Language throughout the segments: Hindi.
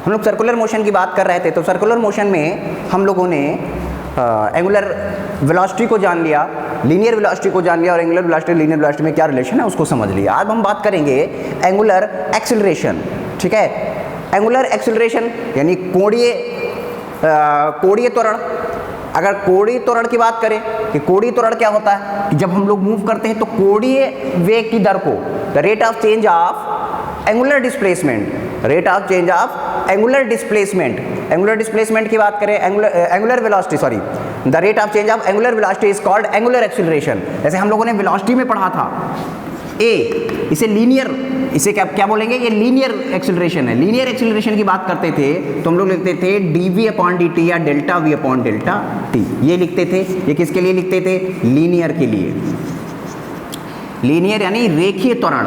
हम लोग सर्कुलर मोशन की बात कर रहे थे, तो सर्कुलर मोशन में हम लोगों ने एंगुलर वेलोसिटी को जान लिया, लीनियर वेलोसिटी को जान लिया, और एंगुलर वेलोसिटी लीनियर वेलोसिटी में क्या रिलेशन है उसको समझ लिया। आज हम बात करेंगे एंगुलर एक्सीलरेशन। ठीक है, एंगुलर एक्सीलरेशन यानी कोणीय त्वरण। अगर कोणीय त्वरण की बात करें कि कोणीय त्वरण क्या होता है, कि जब हम लोग मूव करते हैं तो कोणीय वेग की दर को, the rate of change of angular displacement, rate of change of angular displacement, angular displacement की बात करें, angular velocity, sorry, the rate of change of angular velocity is called angular acceleration. जैसे हम लोगों ने वेलोसिटी में पढ़ा था ए, इसे लीनियर, इसे क्या बोलेंगे, ये लीनियर एक्सीलरेशन है। लीनियर एक्सीलरेशन की बात करते थे तो हम लोग लिखते थे dv/dt या डेल्टा v/dt, ये लिखते थे। ये किसके लिए लिखते थे? लीनियर के लिए। लीनियर यानी रेखीय त्वरण।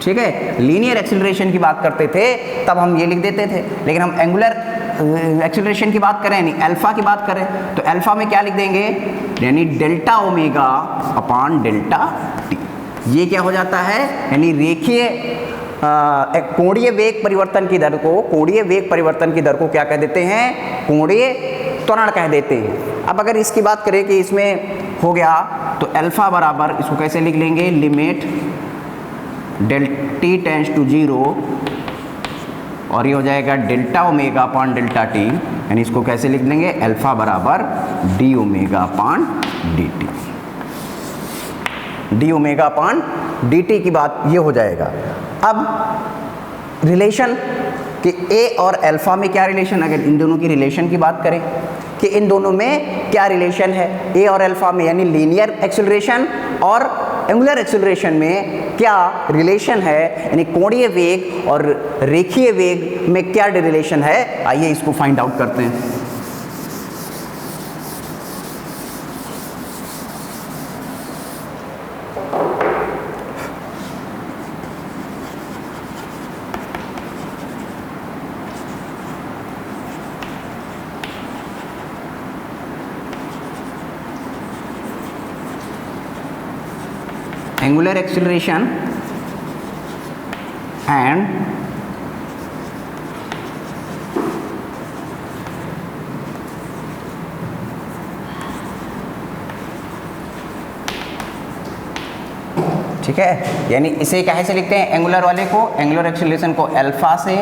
ठीक है, लीनियर एक्सीलरेशन की बात करते थे तब हम ये लिख देते थे। लेकिन हम एंगुलर एक्सीलरेशन की बात करें, यानी अल्फा की बात करें, तो अल्फा में क्या लिख देंगे, यानी delta omega upon delta T. ये क्या हो जाता है, यानी रेखीय कोणीय वेग परिवर्तन की दर को, कोणीय वेग परिवर्तन की दर को क्या कह देते हैं, कोणीय त्वरण कह देते हैं। अब अगर इसकी बात करें कि इसमें हो गया, तो अल्फा बराबर, इसको कैसे लिख लेंगे, limit del t tends to 0, और ये हो जाएगा delta omega upon delta t, यानी इसको कैसे लिख लेंगे, अल्फा बराबर d omega upon d t. D omega upon d t की बात ये हो जाएगा। अब रिलेशन कि ए और अल्फा में क्या रिलेशन, अगर इन दोनों की रिलेशन की बात करें कि इन दोनों में क्या रिलेशन है, ए और अल्फा में, यानी लीनियर एक्सीलरेशन और एंगुलर एक्सीलरेशन में क्या रिलेशन है, यानी कोणीय वेग और रेखीय वेग में क्या रिलेशन है, आइए इसको फाइंड आउट करते हैं। एंगुलर एक्सीलरेशन एंड ठीक है, यानी इसे काहे से लिखते हैं, एंगुलर वाले को, एंगुलर एक्सीलरेशन को अल्फा से,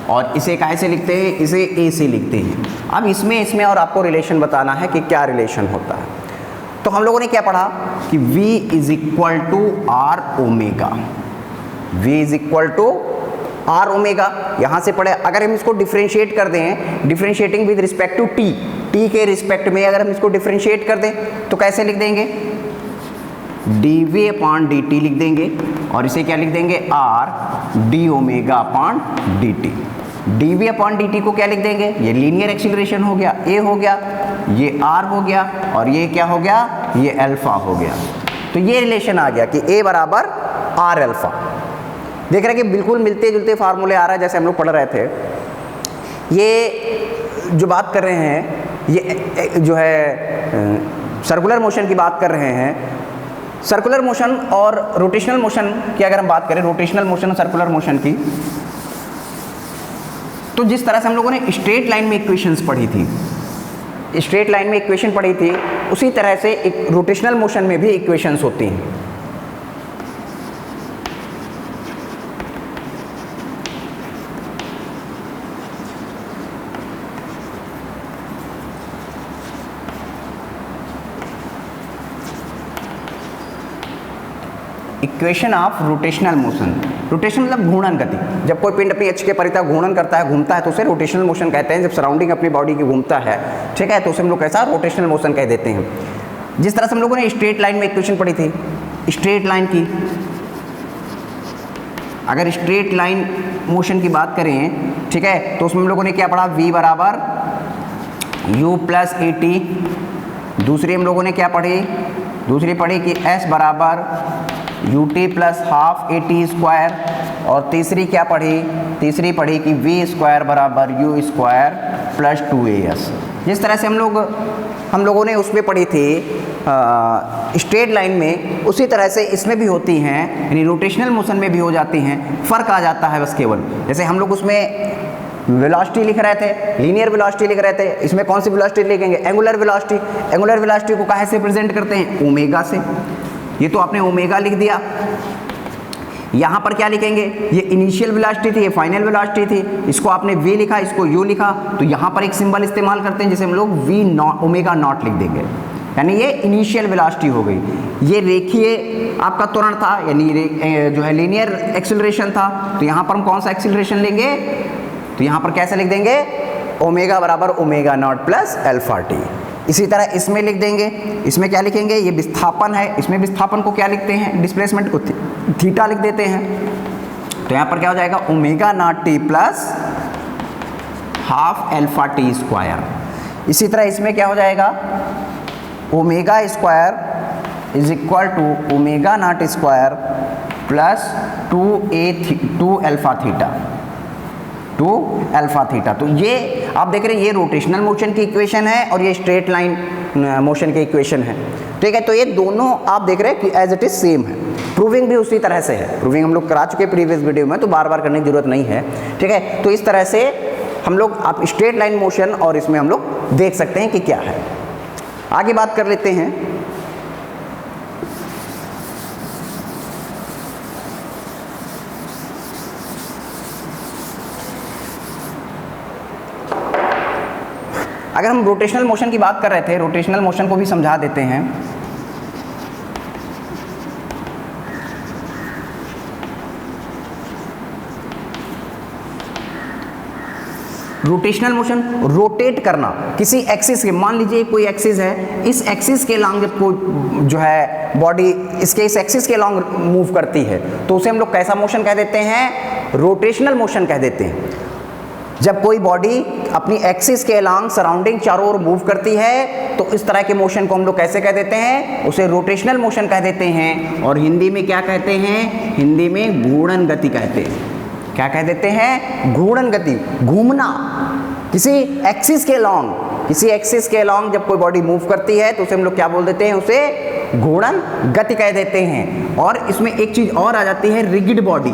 और इसे काहे से लिखते हैं, इसे ए से लिखते हैं। अब इसमें और आपको रिलेशन बताना है कि क्या रिलेशन होता है। तो हम लोगों ने क्या पढ़ा कि v is equal to r omega, v is equal to r omega, यहाँ से पढ़े। अगर हम इसको डिफ्रेंशिएट कर दें, differentiating with respect to t, t के रिस्पेक्ट में अगर हम इसको डिफ्रेंशिएट कर दें तो कैसे लिख देंगे, dv/dt लिख देंगे, और इसे क्या लिख देंगे, r d omega upon dt। dv/dt को क्या लिख देंगे, ये लीनियर एक्सीलरेशन हो गया, a हो गया, ये r हो गया, और ये क्या हो गया, ये अल्फा हो गया। तो ये रिलेशन आ गया कि a बराबर r अल्फा। देख रहे हैं कि बिल्कुल मिलते जुलते फार्मूले आ रहा है जैसे हम लोग पढ़ रहे थे। ये जो बात कर रहे हैं, ये जो है सर्कुलर मोशन की बात कर रहे हैं। सर्कुलर मोशन और रोटेशनल मोशन की अगर हम बात करें, रोटेशनल मोशन और सर्कुलर मोशन की, तो जिस तरह से हम लोगों ने स्ट्रेट लाइन में इक्वेशंस पढ़ी थी, स्ट्रेट लाइन में इक्वेशन पढ़ी थी, उसी तरह से एक रोटेशनल मोशन में भी इक्वेशंस होती हैं। Equation of rotational motion, rotation मतलब घूर्णन गति। जब कोई पिंड अपनी अक्ष के परितः घूर्णन करता है, घूमता है, तो उसे रोटेशनल मोशन कहते हैं। जब सराउंडिंग अपनी बॉडी की घूमता है, ठीक है, तो उसे हम लोग कैसा रोटेशनल मोशन कह देते हैं। जिस तरह से हम लोगों ने स्ट्रेट लाइन में इक्वेशन पढ़ी थी, स्ट्रेट लाइन की, अगर स्ट्रेट लाइन मोशन की बात करें, ठीक है, तो उसमें हम लोगों ने क्या पढ़ा, v बराबर u प्लस ए टी। दूसरी हम लोगों ने क्या पढ़ी, दूसरी पढ़ी कि s बराबर U T plus half A T square, और तीसरी क्या पढ़ी, तीसरी पढ़ी कि v स्क्वायर बराबर u स्क्वायर प्लस 2as। जिस तरह से हम लोगों ने उसमें पढ़ी थी स्ट्रेट लाइन में, उसी तरह से इसमें भी होती हैं, यानी रोटेशनल मोशन में भी हो जाती हैं। फ़र्क आ जाता है बस केवल, जैसे हम लोग उसमें वेलोसिटी लिख रहे थे, लीनियर वेलोसिटी लिख रहे थे, इसमें कौन सी वेलोसिटी लिखेंगे? Angular velocity. एंगुलर वेलोसिटी को काहे से प्रेजेंट करते हैं? ओमेगा से। ये तो आपने ओमेगा लिख दिया। यहाँ पर क्या लिखेंगे? ये इनिशियल वेलोसिटी थी, ये फाइनल वेलोसिटी थी, इसको आपने v लिखा, इसको u लिखा, तो यहाँ पर एक सिंबल इस्तेमाल करते हैं जिसे हम लोग v नॉट ओमेगा नॉट लिख देंगे, यानी ये इनिशियल वेलोसिटी हो गई। ये रेखीय आपका त्वरण था, यानी जो है लीनियर एक्सीलरेशन था, तो यहाँ पर हम कौन सा एक्सीलरेशन लेंगे? तो यहाँ पर कैसे लिख देंगे? ओमेगा बराबर omega naught plus alpha T. इसी तरह इसमें लिख देंगे, इसमें क्या लिखेंगे? ये विस्थापन है, इसमें विस्थापन को क्या लिखते हैं? डिस्प्लेसमेंट को थीटा लिख देते हैं। तो यहाँ पर क्या हो जाएगा? Omega naught t plus half alpha t square. इसी तरह इसमें क्या हो जाएगा? Omega square is equal to omega naught square plus 2 alpha theta, 2 alpha theta. तो ये आप देख रहे हैं, ये रोटेशनल मोशन की इक्वेशन है और ये स्ट्रेट लाइन मोशन की इक्वेशन है, ठीक है। तो ये दोनों आप देख रहे हैं कि एज इट इज सेम है। प्रूविंग भी उसी तरह से है, प्रूविंग हम लोग करा चुके प्रीवियस वीडियो में, तो बार बार करने की जरूरत नहीं है, ठीक है। तो इस तरह से हम लोग आप स्ट्रेट लाइन मोशन और इसमें हम लोग देख सकते हैं कि क्या है। आगे बात कर लेते हैं। अगर हम रोटेशनल मोशन की बात कर रहे थे, रोटेशनल मोशन को भी समझा देते हैं। रोटेशनल मोशन, रोटेट करना किसी एक्सिस के, मान लीजिए कोई एक्सिस है, इस एक्सिस के लॉन्ग जब कोई जो है बॉडी इसके इस एक्सिस के लॉन्ग मूव करती है, तो उसे हम लोग कैसा मोशन कह देते हैं? रोटेशनल मोशन कह देते हैं। जब कोई बॉडी अपनी एक्सिस के अलॉन्ग सराउंडिंग चारों ओर मूव करती है, तो इस तरह के मोशन को हम लोग कैसे कह देते हैं? उसे रोटेशनल मोशन कह देते हैं। और हिंदी में क्या कहते हैं? हिंदी में घूर्णन गति कहते हैं। क्या कह देते हैं? घूर्णन गति, घूमना किसी एक्सिस के अलॉन्ग, किसी एक्सिस के अलॉन्ग जब कोई बॉडी मूव करती है तो उसे हम लोग क्या बोल देते हैं? उसे घूर्णन गति कह देते हैं। और इसमें एक चीज और आ जाती है, रिगिड बॉडी।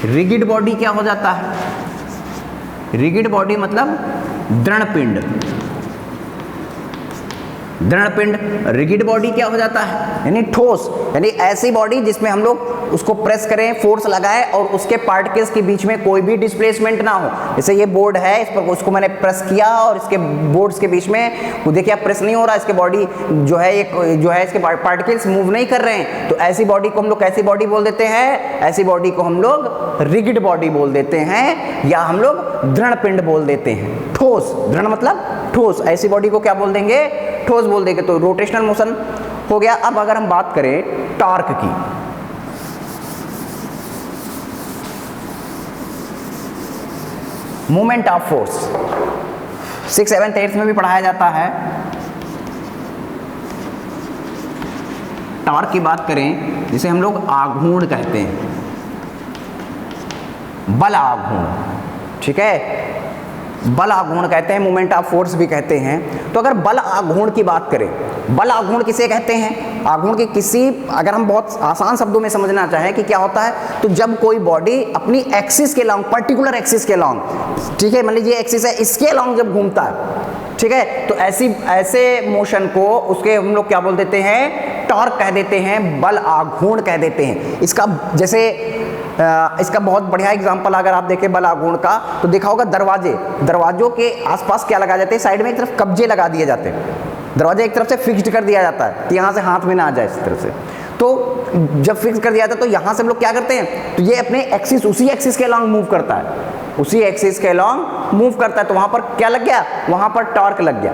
रिगिड बॉडी क्या हो जाता है? रिगिड बॉडी मतलब दृढ़ पिंड। दृढ़ पिंड, रिगिड बॉडी क्या हो जाता है? यानी ठोस, यानी ऐसी बॉडी जिसमें हम लोग उसको प्रेस करें, फोर्स लगाएं और उसके पार्टिकल्स के बीच में कोई भी डिस्प्लेसमेंट ना हो। जैसे ये बोर्ड है, इस पर उसको मैंने प्रेस किया और इसके बोर्ड्स के बीच में देखिए आप प्रेस नहीं हो रहा, इसके बॉडी जो है इसके पार्टिकल्स मूव नहीं कर रहे हैं, तो ऐसी बॉडी को हम लोग कैसी बॉडी बोल देते हैं? ऐसी बॉडी को हम लोग रिगिड बॉडी बोल देते हैं, या हम लोग दृढ़ पिंड बोल देते हैं। ठोस, दृढ़ मतलब ठोस, ऐसी बॉडी को क्या बोल देंगे? ठोस बोल देंगे। तो रोटेशनल मोशन हो गया। अब अगर हम बात करें टॉर्क की, moment of force 6th 7th 8th में भी पढ़ाया जाता है। टॉर्क की बात करें, जिसे हम लोग आघूर्ण कहते हैं, बल आघूर्ण, ठीक है, बल आघूर्ण कहते हैं, मोमेंट ऑफ फोर्स भी कहते हैं। तो अगर बल आघूर्ण की बात करें, बल आघूर्ण किसे कहते हैं? आघूर्ण की किसी, अगर हम बहुत आसान शब्दों में समझना चाहें कि क्या होता है, तो जब कोई बॉडी अपनी एक्सिस के लॉन्ग, पर्टिकुलर एक्सिस के लॉन्ग, ठीक है, मान लीजिए एक्सिस है, इसके लॉन्ग जब घूमता है, ठीक है, तो ऐसे मोशन को उसके हम लोग क्या बोल देते हैं? टॉर्क कह देते हैं, बल आघूर्ण कह देते हैं। इसका जैसे इसका बहुत बढ़िया एग्जांपल अगर आप देखें बल आघूर्ण का, तो देखा होगा दरवाजों के आसपास क्या लगा जाते हैं? साइड में एक तरफ कब्जे लगा दिए जाते हैं, दरवाजा एक तरफ से फिक्स्ड कर दिया जाता है कि यहाँ से हाथ में ना आ जाए इस तरह से। तो जब फिक्स कर दिया जाता है तो यहाँ से हम लोग क्या करते हैं? तो ये अपने एक्सिस, उसी एक्सिस के अलॉन्ग मूव करता है, उसी एक्सिस के अलॉन्ग मूव करता है, तो वहाँ पर क्या लग गया? वहाँ पर टॉर्क लग गया,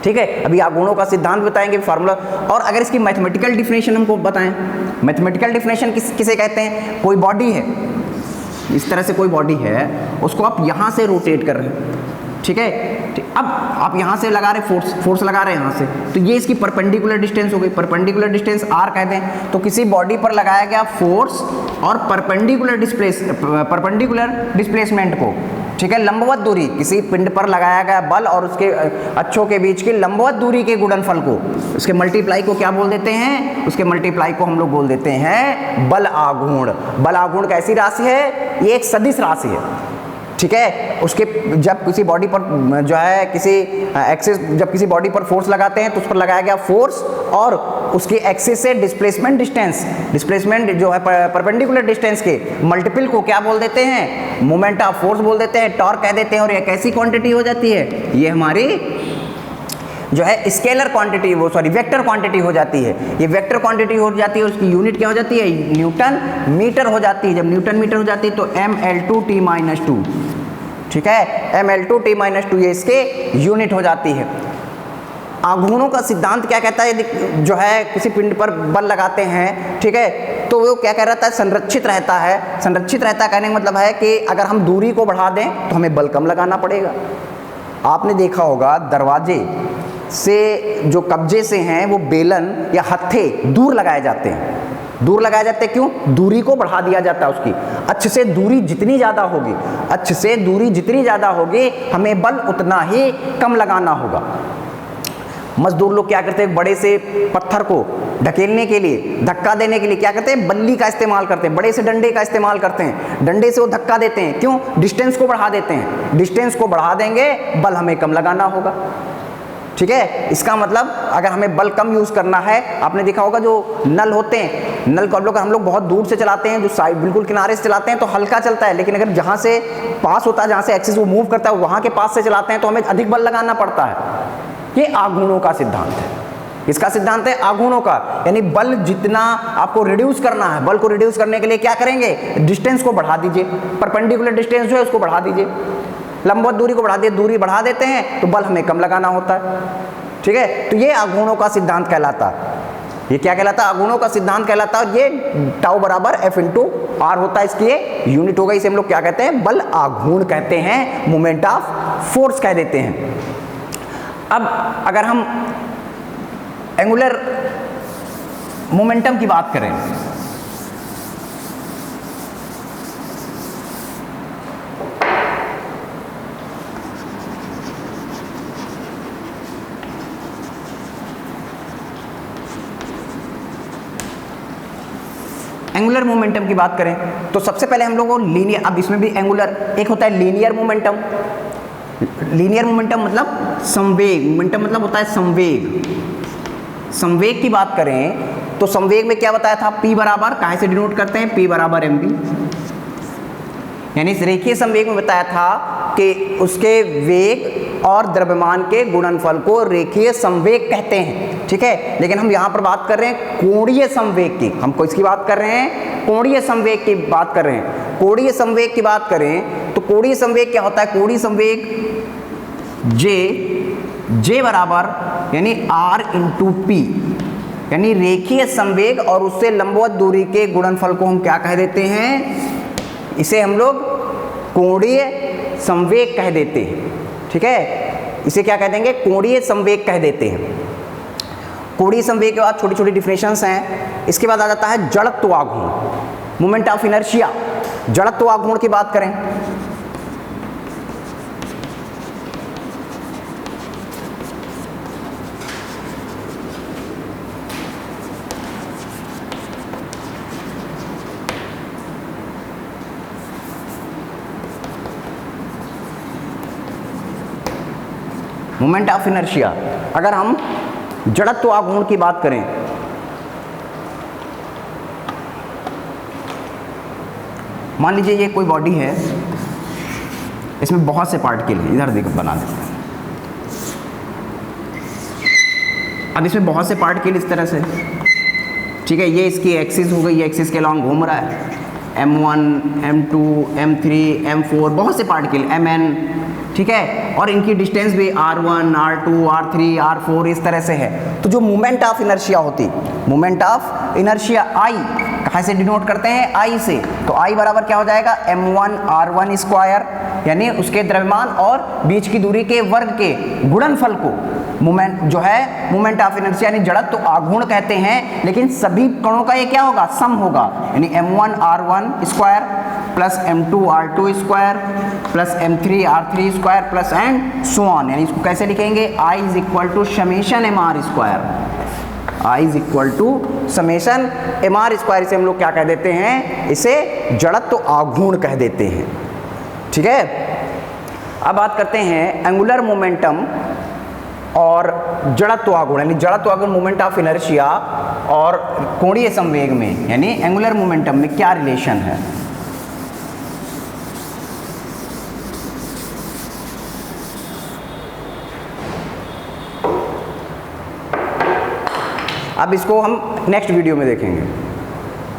ठीक है। अभी आघूर्णों का सिद्धांत बताएंगे, फार्मूला। और अगर इसकी मैथमेटिकल डिफिनेशन हमको बताएं, मैथमेटिकल डिफिनेशन किसे कहते हैं? कोई बॉडी है, इस तरह से कोई बॉडी है, उसको आप यहाँ से रोटेट कर रहे हैं, ठीक है, अब आप यहाँ से लगा रहे फोर्स लगा रहे हैं यहाँ से, तो ये इसकी परपेंडिकुलर डिस्टेंस हो गई, परपेंडिकुलर डिस्टेंस r कह दें। तो किसी बॉडी पर लगाया गया फोर्स और परपेंडिकुलर डिस्प्लेसमेंट को ठीक है। लंबवत दूरी, किसी पिंड पर लगाया गया बल और उसके अक्षों के बीच की लंबवत दूरी के गुणनफल को, उसके मल्टीप्लाई को क्या बोल देते हैं, उसके मल्टीप्लाई को हम लोग बोल देते हैं बल आघूर्ण। बल आघूर्ण कैसी राशि है, ये एक सदिश राशि है, ठीक है। उसके जब किसी बॉडी पर जो है किसी एक्सिस, जब किसी बॉडी पर फोर्स लगाते हैं तो उस पर लगाया गया फोर्स और उसकी एक्सिस से डिस्प्लेसमेंट डिस्टेंस, डिस्प्लेसमेंट जो है परपेंडिकुलर डिस्टेंस के मल्टीपल को क्या बोल देते हैं, मोमेंट ऑफ फोर्स बोल देते हैं, टॉर्क कह देते हैं। और ये कैसी क्वांटिटी हो जाती है, ये हमारी जो है स्केलर क्वांटिटी, वो सॉरी वेक्टर क्वांटिटी हो जाती है। ये वेक्टर क्वांटिटी हो जाती है, उसकी यूनिट क्या हो जाती है, न्यूटन मीटर हो जाती है। जब न्यूटन मीटर हो जाती है तो mL2T-2, ठीक है, mL2T-2 ये इसके यूनिट हो जाती है। आघूर्णों का सिद्धांत क्या कहता है, जो है किसी पिंड पर बल लगाते हैं, ठीक है, तो वो क्या कह रहता है, संरक्षित रहता है। संरक्षित रहता है कहने का मतलब है कि अगर हम दूरी को बढ़ा दें तो हमें बल कम लगाना पड़ेगा। आपने देखा होगा दरवाजे से जो कब्जे से हैं वो बेलन या हत्थे दूर लगाए जाते हैं। दूर लगाए जाते हैं क्यों, दूरी को बढ़ा दिया जाता है उसकी। अक्ष से दूरी जितनी ज़्यादा होगी, अक्ष से दूरी जितनी ज़्यादा होगी हमें बल उतना ही कम लगाना होगा। मजदूर लोग क्या करते हैं, बड़े से पत्थर को ढकेलने के लिए, धक्का देने के लिए क्या करते हैं, बल्ली का इस्तेमाल करते हैं, बड़े से डंडे का इस्तेमाल करते हैं। डंडे से वो धक्का देते हैं, क्यों, डिस्टेंस को बढ़ा देते हैं। डिस्टेंस को बढ़ा देंगे बल हमें कम लगाना होगा, ठीक है। इसका मतलब अगर हमें बल कम यूज़ करना है, आपने देखा होगा जो नल होते हैं, नल को हम लोग बहुत दूर से चलाते हैं, जो साइड बिल्कुल किनारे से चलाते हैं तो हल्का चलता है, लेकिन अगर जहाँ से पास होता है, जहाँ से एक्सिस वो मूव करता है, वहाँ के पास से चलाते हैं तो हमें अधिक बल लगाना पड़ता है। ये आघूर्णों का सिद्धांत है। इसका सिद्धांत है आघूर्णों का, यानी बल जितना आपको रिड्यूस करना है, बल को रिड्यूस करने के लिए क्या करेंगे, डिस्टेंस को बढ़ा दीजिए, परपेंडिकुलर डिस्टेंस जो है उसको बढ़ा दीजिए, लंबवत दूरी को बढ़ा दिए, दूरी बढ़ा देते हैं तो बल हमें कम लगाना होता है, ठीक है। तो ये आघूर्णों का सिद्धांत कहलाता है। ये क्या कहलाता है, आघूर्णों का सिद्धांत कहलाता है। ये टाउ बराबर F/R होता है, इसकी ये यूनिट होगा। इसे हम लोग क्या कहते हैं, बल आघूर्ण कहते हैं, मोमेंट ऑफ फोर्स कह देते हैं। अब अगर हम एंगुलर मोमेंटम की बात करें, एंगुलर मोमेंटम की बात करें तो सबसे पहले हम लोग को लीनियर, अब इसमें भी एंगुलर एक होता है लीनियर मोमेंटम। लीनियर मोमेंटम मतलब संवेग, मोमेंटम मतलब होता है संवेग। संवेग की बात करें तो संवेग में क्या बताया था, P बराबर काहे से डिनोट करते हैं, P बराबर mv, यानी इस रेखीय संवेग में बताया था कि उसके वेग और द्रव्यमान के गुणनफल को रेखीय संवेग कहते हैं, ठीक है। लेकिन हम यहाँ पर बात कर रहे हैं कोणीय संवेग की, हम किसकी बात कर रहे हैं, कोणीय संवेग की बात कर रहे हैं। कोणीय संवेग की बात करें तो कोणीय संवेग क्या होता है, कोणीय संवेग J बराबर यानी R/P, यानी रेखीय संवेग और उससे लंबवत दूरी के गुणनफल को हम क्या कह देते हैं, इसे हम लोग कोणीय संवेग कह देते हैं, ठीक है। इसे क्या कह देंगे, कोणीय संवेग कह देते हैं। कोणीय संवेग के बाद छोटी छोटी डिफिनेशंस हैं। इसके बाद आ जाता है जड़त्व आघूर्ण, मोमेंट ऑफ इनर्शिया। जड़त्व आघूर्ण की बात करें मोमेंट ऑफ इनर्शिया, अगर हम जड़त्व आघूर्ण की बात करें मान लीजिए ये कोई बॉडी है, इसमें बहुत से पार्टिकल हैं, इधर देखो बना देते हैं। अब इसमें बहुत से पार्टिकल इस तरह से, ठीक है, ये इसकी एक्सिस हो गई, ये एक्सिस के अलॉन्ग घूम रहा है, M1 M2 M3 M4 बहुत से पार्टिकल Mn, ठीक है, और इनकी डिस्टेंस भी R1 R2 R3 R4 इस तरह से है। तो जो मोमेंट ऑफ इनर्शिया होती, मोमेंट ऑफ इनर्शिया I कहाँ से डिनोट करते हैं, I से, तो I बराबर क्या हो जाएगा, M1 R1 स्क्वायर, यानी उसके द्रव्यमान और बीच की दूरी के वर्ग के गुणनफल को मोमेंट जो है मोमेंट ऑफ इनर्शिया यानी जड़त्व आघूर्ण कहते हैं। लेकिन सभी कणों का ये क्या होगा, सम होगा, यानी M1 R1 square plus m2r2 square plus m3r3 square plus and so on, यानी इसको कैसे लिखेंगे, I is equal to summation mr square, I is equal to summation mr square. इसे हम लोग क्या कह देते हैं, इसे जड़त्व आघूर्ण कह देते हैं। ठीक है, अब बात करते हैं एंगुलर मोमेंटम और जड़त्व आघूर्ण, यानी जड़त्व आघूर्ण मोमेंट ऑफ इनर्शिया और कोणीय संवेग में, यानी एंगुलर मोमेंटम में क्या रिलेशन है। अब इसको हम नेक्स्ट वीडियो में देखेंगे।